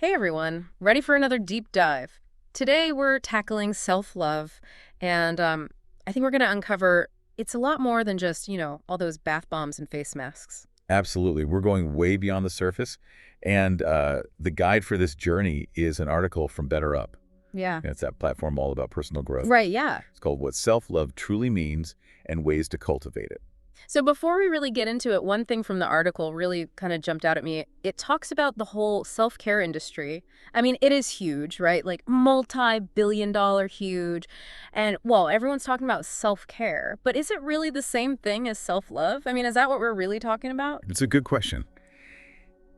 Hey everyone, ready for another deep dive? Today we're tackling self-love, and I think we're going to uncover it's a lot more than just, all those bath bombs and face masks. Absolutely. We're going way beyond the surface. And the guide for this journey is an article from Better Up. Yeah. It's that platform all about personal growth. Right, yeah. It's called What Self-Love Truly Means and Ways to Cultivate It. So before we really get into it, one thing from the article really kind of jumped out at me. It talks about the whole self-care industry. I mean, it is huge, right? Like multi-billion-dollar huge. And, well, everyone's talking about self-care, but is it really the same thing as self-love? I mean, is that what we're really talking about? It's a good question.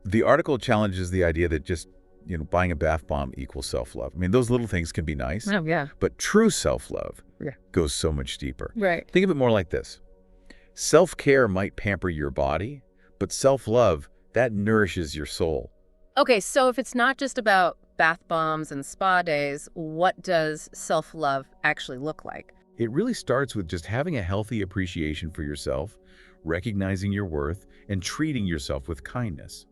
The article challenges the idea that just, buying a bath bomb equals self-love. I mean, those little things can be nice, Oh, yeah. but true self-love Yeah. goes so much deeper. Right. Think of it more like this. Self-care might pamper your body, but self-love, that nourishes your soul. Okay, so if it's not just about bath bombs and spa days, what does self-love actually look like? It really starts with just having a healthy appreciation for yourself, recognizing your worth, and treating yourself with kindness.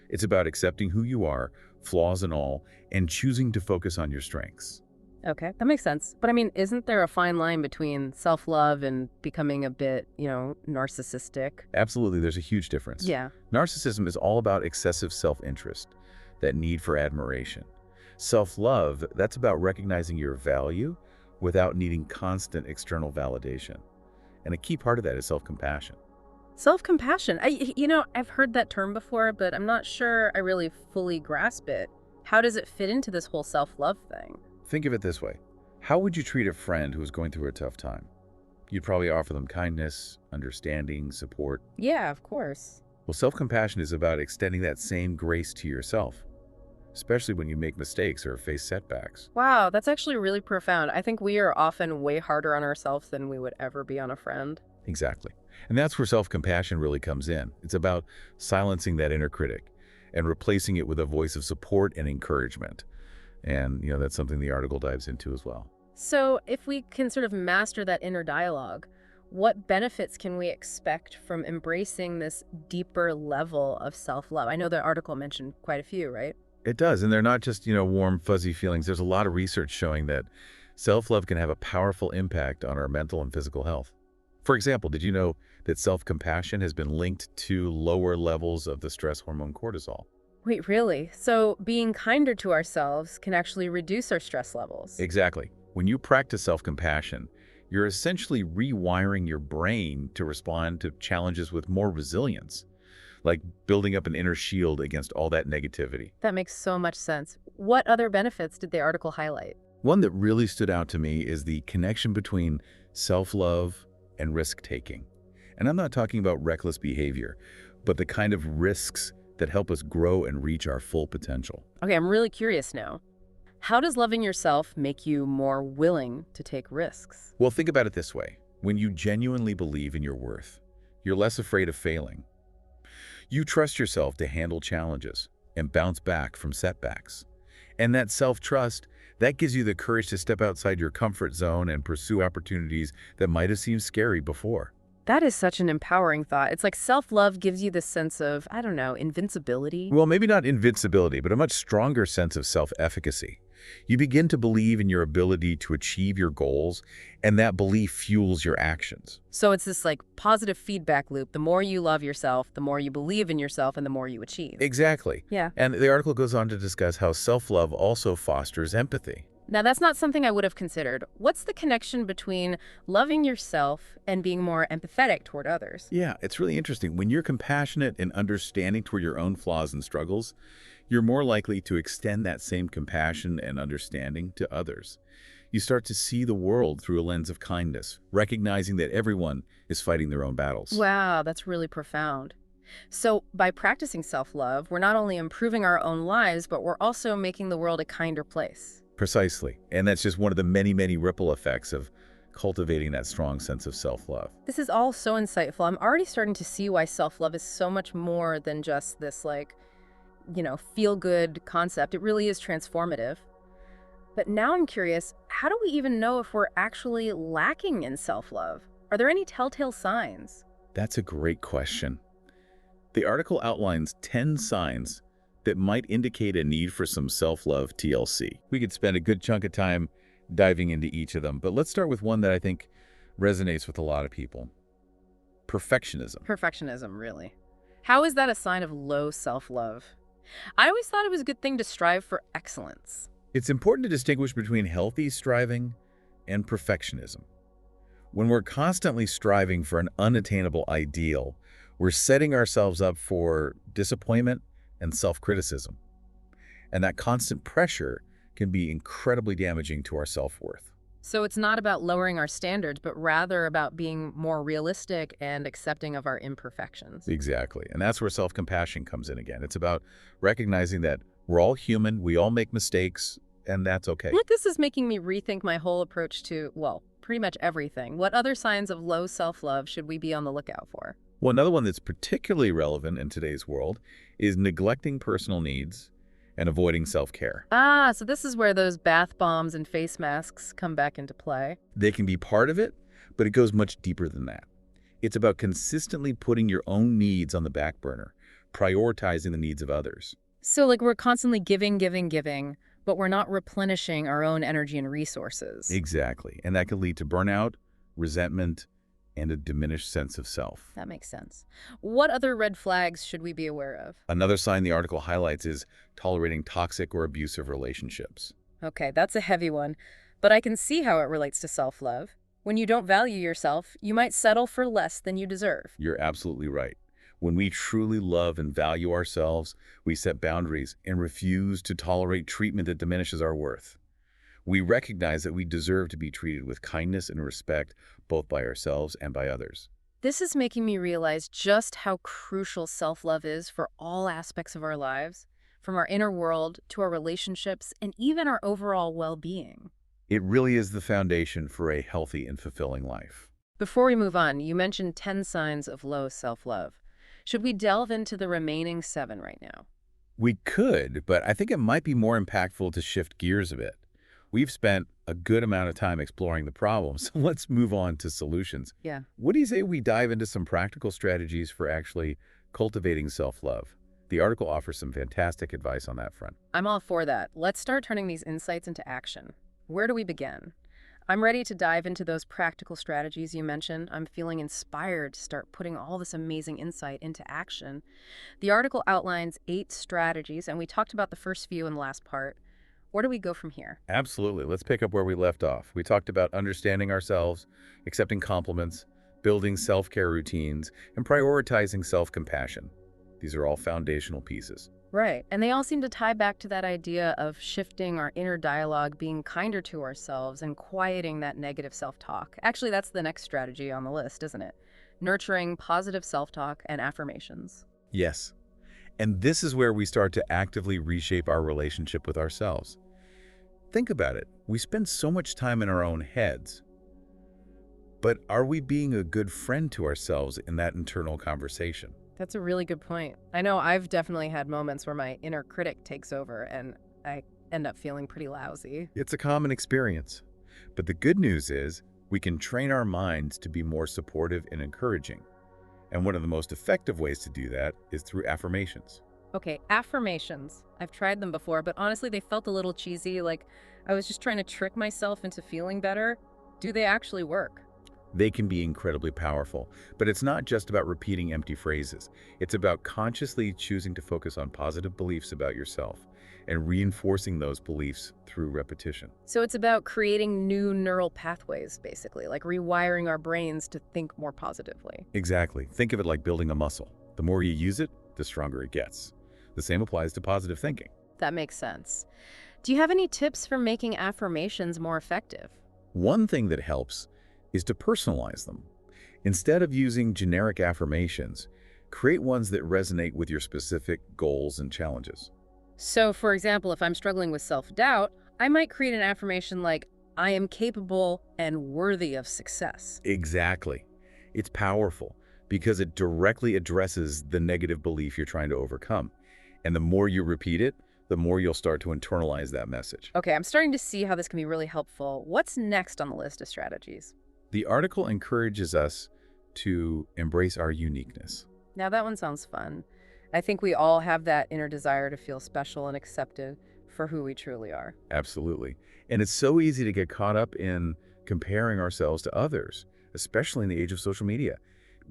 It's about accepting who you are, flaws and all, and choosing to focus on your strengths. Okay, that makes sense. But I mean, isn't there a fine line between self-love and becoming a bit, narcissistic? Absolutely, there's a huge difference. Yeah. Narcissism is all about excessive self-interest, that need for admiration. Self-love, that's about recognizing your value without needing constant external validation. And a key part of that is self-compassion. Self-compassion. I've heard that term before, but I'm not sure I really fully grasp it. How does it fit into this whole self-love thing? Think of it this way. How would you treat a friend who is going through a tough time? You'd probably offer them kindness, understanding, support. Yeah, of course. Well, self-compassion is about extending that same grace to yourself, especially when you make mistakes or face setbacks. Wow, that's actually really profound. I think we are often way harder on ourselves than we would ever be on a friend. Exactly. And that's where self-compassion really comes in. It's about silencing that inner critic and replacing it with a voice of support and encouragement. And, that's something the article dives into as well. So if we can sort of master that inner dialogue, what benefits can we expect from embracing this deeper level of self-love? I know the article mentioned quite a few, right? It does. And they're not just, warm, fuzzy feelings. There's a lot of research showing that self-love can have a powerful impact on our mental and physical health. For example, did you know that self-compassion has been linked to lower levels of the stress hormone cortisol? Wait, really? So being kinder to ourselves can actually reduce our stress levels? Exactly. When you practice self-compassion, you're essentially rewiring your brain to respond to challenges with more resilience, like building up an inner shield against all that negativity. That makes so much sense. What other benefits did the article highlight? One that really stood out to me is the connection between self-love and risk-taking. And I'm not talking about reckless behavior, but the kind of risks that help us grow and reach our full potential. Okay, I'm really curious now. How does loving yourself make you more willing to take risks? Well, think about it this way. When you genuinely believe in your worth, you're less afraid of failing. You trust yourself to handle challenges and bounce back from setbacks. And that self-trust, that gives you the courage to step outside your comfort zone and pursue opportunities that might have seemed scary before. That is such an empowering thought. It's like self-love gives you this sense of, I don't know, invincibility. Well, maybe not invincibility, but a much stronger sense of self-efficacy. You begin to believe in your ability to achieve your goals, and that belief fuels your actions. So it's this like positive feedback loop. The more you love yourself, the more you believe in yourself, and the more you achieve. Exactly. Yeah. And the article goes on to discuss how self-love also fosters empathy. Now, that's not something I would have considered. What's the connection between loving yourself and being more empathetic toward others? Yeah, it's really interesting. When you're compassionate and understanding toward your own flaws and struggles, you're more likely to extend that same compassion and understanding to others. You start to see the world through a lens of kindness, recognizing that everyone is fighting their own battles. Wow, that's really profound. So by practicing self-love, we're not only improving our own lives, but we're also making the world a kinder place. Precisely. And that's just one of the many, many ripple effects of cultivating that strong sense of self-love. This is all so insightful. I'm already starting to see why self-love is so much more than just this, feel-good concept. It really is transformative. But now I'm curious, how do we even know if we're actually lacking in self-love? Are there any telltale signs? That's a great question. The article outlines 10 signs that might indicate a need for some self-love TLC. We could spend a good chunk of time diving into each of them, but let's start with one that I think resonates with a lot of people. Perfectionism. Perfectionism, really. How is that a sign of low self-love? I always thought it was a good thing to strive for excellence. It's important to distinguish between healthy striving and perfectionism. When we're constantly striving for an unattainable ideal, we're setting ourselves up for disappointment and self-criticism. And that constant pressure can be incredibly damaging to our self-worth. So it's not about lowering our standards, but rather about being more realistic and accepting of our imperfections. Exactly. And that's where self-compassion comes in again. It's about recognizing that we're all human, we all make mistakes, and that's okay. Look, this is making me rethink my whole approach to, well, pretty much everything. What other signs of low self-love should we be on the lookout for? Well, another one that's particularly relevant in today's world is neglecting personal needs and avoiding self-care. Ah, so this is where those bath bombs and face masks come back into play. They can be part of it, but it goes much deeper than that. It's about consistently putting your own needs on the back burner, prioritizing the needs of others. So like we're constantly giving, giving, giving, but we're not replenishing our own energy and resources. Exactly. And that can lead to burnout, resentment, and a diminished sense of self. That makes sense. What other red flags should we be aware of? Another sign the article highlights is tolerating toxic or abusive relationships. Okay, that's a heavy one, but I can see how it relates to self-love. When you don't value yourself, you might settle for less than you deserve. You're absolutely right. When we truly love and value ourselves, we set boundaries and refuse to tolerate treatment that diminishes our worth. We recognize that we deserve to be treated with kindness and respect, both by ourselves and by others. This is making me realize just how crucial self-love is for all aspects of our lives, from our inner world to our relationships and even our overall well-being. It really is the foundation for a healthy and fulfilling life. Before we move on, you mentioned 10 signs of low self-love. Should we delve into the remaining 7 right now? We could, but I think it might be more impactful to shift gears a bit. We've spent a good amount of time exploring the problems, so let's move on to solutions. Yeah. What do you say we dive into some practical strategies for actually cultivating self-love? The article offers some fantastic advice on that front. I'm all for that. Let's start turning these insights into action. Where do we begin? I'm ready to dive into those practical strategies you mentioned. I'm feeling inspired to start putting all this amazing insight into action. The article outlines 8 strategies, and we talked about the first few in the last part. Where do we go from here? Absolutely. Let's pick up where we left off. We talked about understanding ourselves, accepting compliments, building self-care routines, and prioritizing self-compassion. These are all foundational pieces. Right. And they all seem to tie back to that idea of shifting our inner dialogue, being kinder to ourselves, and quieting that negative self-talk. Actually, that's the next strategy on the list, isn't it? Nurturing positive self-talk and affirmations. Yes. And this is where we start to actively reshape our relationship with ourselves. Think about it. We spend so much time in our own heads. But are we being a good friend to ourselves in that internal conversation? That's a really good point. I know I've definitely had moments where my inner critic takes over and I end up feeling pretty lousy. It's a common experience. But the good news is we can train our minds to be more supportive and encouraging. And one of the most effective ways to do that is through affirmations. Okay, affirmations. I've tried them before, but honestly, they felt a little cheesy, like I was just trying to trick myself into feeling better. Do they actually work? They can be incredibly powerful, but it's not just about repeating empty phrases. It's about consciously choosing to focus on positive beliefs about yourself and reinforcing those beliefs through repetition. So it's about creating new neural pathways, basically, like rewiring our brains to think more positively. Exactly. Think of it like building a muscle. The more you use it, the stronger it gets. The same applies to positive thinking. That makes sense. Do you have any tips for making affirmations more effective? One thing that helps is to personalize them. Instead of using generic affirmations, create ones that resonate with your specific goals and challenges. So, for example, if I'm struggling with self-doubt, I might create an affirmation like, I am capable and worthy of success. Exactly. It's powerful because it directly addresses the negative belief you're trying to overcome. And the more you repeat it, the more you'll start to internalize that message. Okay, I'm starting to see how this can be really helpful. What's next on the list of strategies? The article encourages us to embrace our uniqueness. Now that one sounds fun. I think we all have that inner desire to feel special and accepted for who we truly are. Absolutely. And it's so easy to get caught up in comparing ourselves to others, especially in the age of social media.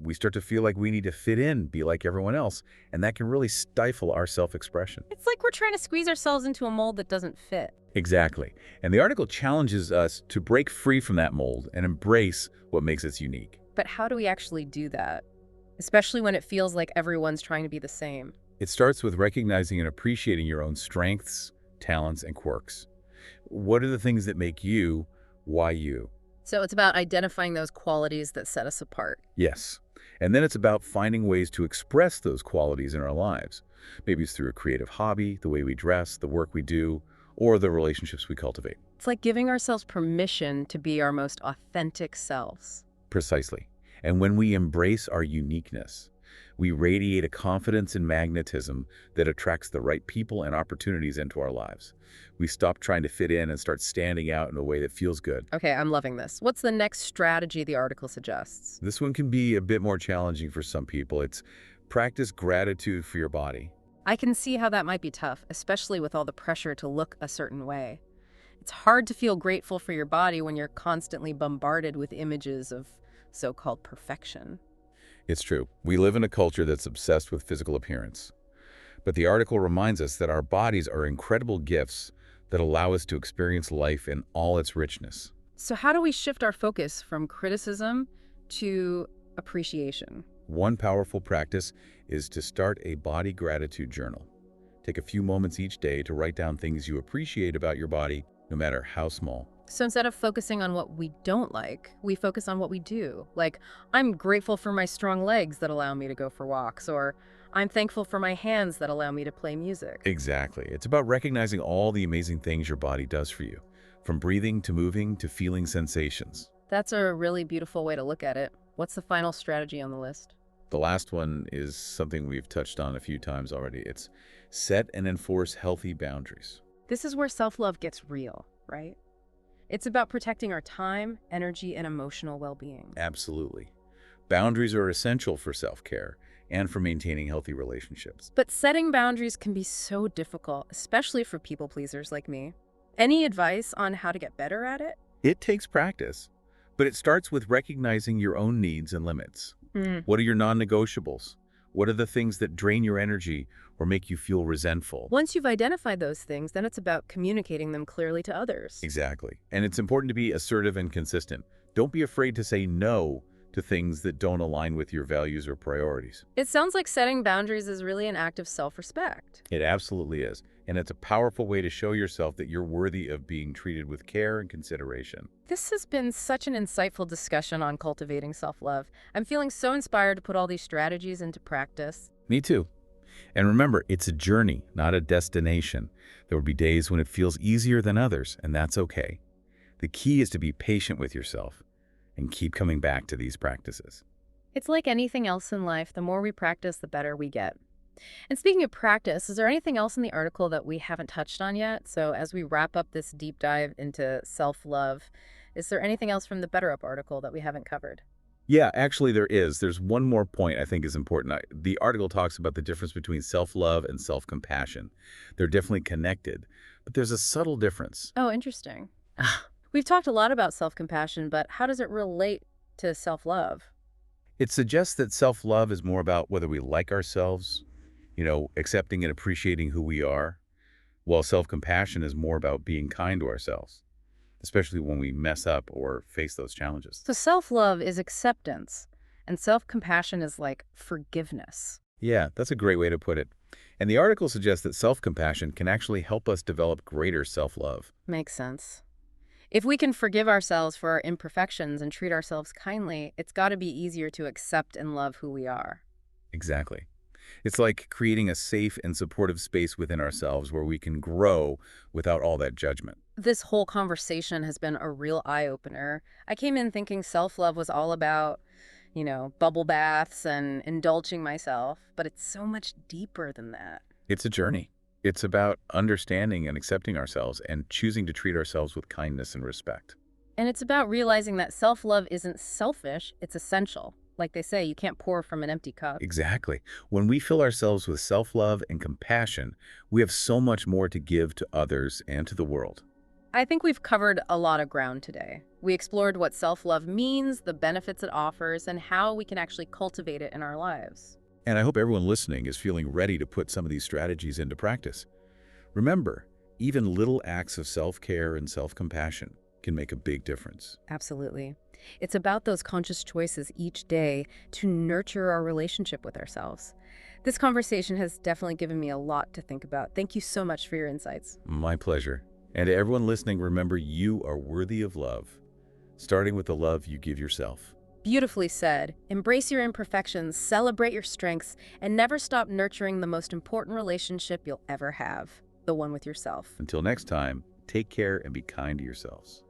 We start to feel like we need to fit in, be like everyone else, and that can really stifle our self-expression. It's like we're trying to squeeze ourselves into a mold that doesn't fit. Exactly. And the article challenges us to break free from that mold and embrace what makes us unique. But how do we actually do that? Especially when it feels like everyone's trying to be the same. It starts with recognizing and appreciating your own strengths, talents, and quirks. What are the things that make you, why you? So it's about identifying those qualities that set us apart. Yes. And then it's about finding ways to express those qualities in our lives. Maybe it's through a creative hobby, the way we dress, the work we do, or the relationships we cultivate. It's like giving ourselves permission to be our most authentic selves. Precisely. And when we embrace our uniqueness, we radiate a confidence and magnetism that attracts the right people and opportunities into our lives. We stop trying to fit in and start standing out in a way that feels good. Okay, I'm loving this. What's the next strategy the article suggests? This one can be a bit more challenging for some people. It's practice gratitude for your body. I can see how that might be tough, especially with all the pressure to look a certain way. It's hard to feel grateful for your body when you're constantly bombarded with images of so-called perfection. It's true. We live in a culture that's obsessed with physical appearance. But the article reminds us that our bodies are incredible gifts that allow us to experience life in all its richness. So how do we shift our focus from criticism to appreciation? One powerful practice is to start a body gratitude journal. Take a few moments each day to write down things you appreciate about your body, no matter how small. So instead of focusing on what we don't like, we focus on what we do. Like, I'm grateful for my strong legs that allow me to go for walks, or I'm thankful for my hands that allow me to play music. Exactly. It's about recognizing all the amazing things your body does for you, from breathing to moving to feeling sensations. That's a really beautiful way to look at it. What's the final strategy on the list? The last one is something we've touched on a few times already. It's set and enforce healthy boundaries. This is where self-love gets real, right? It's about protecting our time, energy, and emotional well-being. Absolutely. Boundaries are essential for self-care and for maintaining healthy relationships. But setting boundaries can be so difficult, especially for people pleasers like me. Any advice on how to get better at it? It takes practice, but it starts with recognizing your own needs and limits. What are your non-negotiables? What are the things that drain your energy or make you feel resentful? Once you've identified those things, then it's about communicating them clearly to others. Exactly. And it's important to be assertive and consistent. Don't be afraid to say no to things that don't align with your values or priorities. It sounds like setting boundaries is really an act of self-respect. It absolutely is. And it's a powerful way to show yourself that you're worthy of being treated with care and consideration. This has been such an insightful discussion on cultivating self-love. I'm feeling so inspired to put all these strategies into practice. Me too. And remember, it's a journey, not a destination. There will be days when it feels easier than others, and that's okay. The key is to be patient with yourself and keep coming back to these practices. It's like anything else in life, the more we practice, the better we get. And speaking of practice, is there anything else in the article that we haven't touched on yet? So as we wrap up this deep dive into self-love, is there anything else from the Better Up article that we haven't covered? Yeah, actually there is. There's one more point I think is important. The article talks about the difference between self-love and self-compassion. They're definitely connected, but there's a subtle difference. Oh, interesting. We've talked a lot about self-compassion, but how does it relate to self-love? It suggests that self-love is more about whether we like ourselves, accepting and appreciating who we are, while self-compassion is more about being kind to ourselves, especially when we mess up or face those challenges. So self-love is acceptance, and self-compassion is like forgiveness. Yeah, that's a great way to put it. And the article suggests that self-compassion can actually help us develop greater self-love. Makes sense. If we can forgive ourselves for our imperfections and treat ourselves kindly, it's got to be easier to accept and love who we are. Exactly. It's like creating a safe and supportive space within ourselves where we can grow without all that judgment. This whole conversation has been a real eye-opener. I came in thinking self-love was all about, bubble baths and indulging myself, but it's so much deeper than that. It's a journey. It's about understanding and accepting ourselves and choosing to treat ourselves with kindness and respect. And it's about realizing that self-love isn't selfish, it's essential. Like they say, you can't pour from an empty cup. Exactly. When we fill ourselves with self-love and compassion, we have so much more to give to others and to the world. I think we've covered a lot of ground today. We explored what self-love means, the benefits it offers, and how we can actually cultivate it in our lives. And I hope everyone listening is feeling ready to put some of these strategies into practice. Remember, even little acts of self-care and self-compassion can make a big difference. Absolutely. It's about those conscious choices each day to nurture our relationship with ourselves. This conversation has definitely given me a lot to think about. Thank you so much for your insights. My pleasure. And to everyone listening, remember you are worthy of love, starting with the love you give yourself. Beautifully said. Embrace your imperfections, celebrate your strengths, and never stop nurturing the most important relationship you'll ever have, the one with yourself. Until next time, take care and be kind to yourselves.